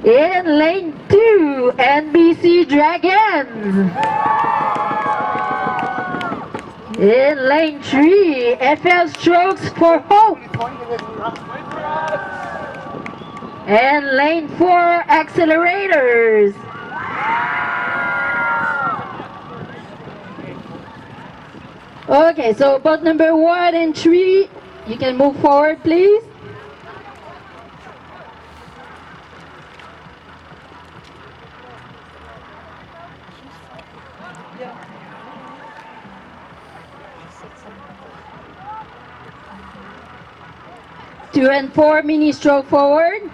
In lane 2, NBC Dragons. In lane 3, FL Strokes for Hope. And lane 4, Accelerators. Okay, so boat number 1 and 3, you can move forward, please. Two and 4, mini stroke forward.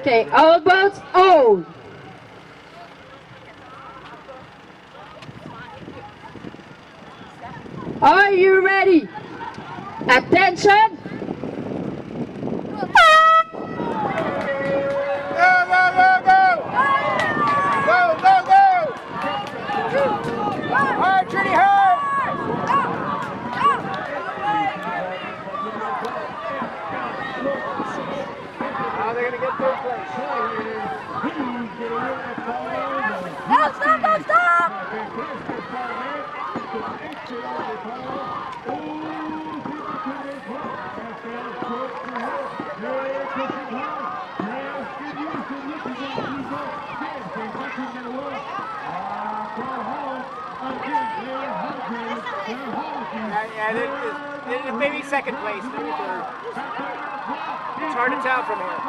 Okay, all boats hold. Are you ready? Attention! Go, go, go, go! Go, go, go! Hard, Trinity, hard! Oh, they're gonna get third place. No, stop, no, stop! Yeah, maybe second place, maybe third. It's hard to tell from here.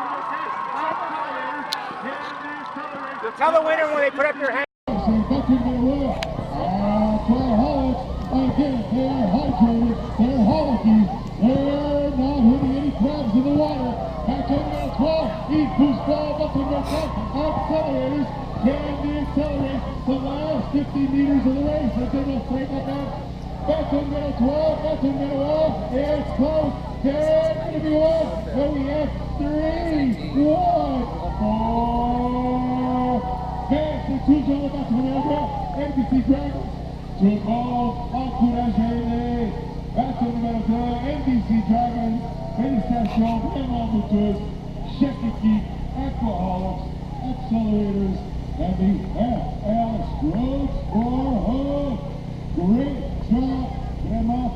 You'll tell the winner when they put up your hand. They're not hitting any crabs in the water. Back over to 12. East boost ball up in the front. Accelerators. Can they accelerate the last 50 meters of the race? Let's take a straight up back. Back in middle 12. Back in middle 12. It's close. There's going to be one. And we have 3, 1, 4. Fast and 2 on the back of America. NBC Dragons. Took all encouragez-les. Back in the NBC Dragons, Félicitations, vraiment mouteux, chaque équipe, alcoholics, accelerators, and the FL Strokes for Hope. Great job, vraiment.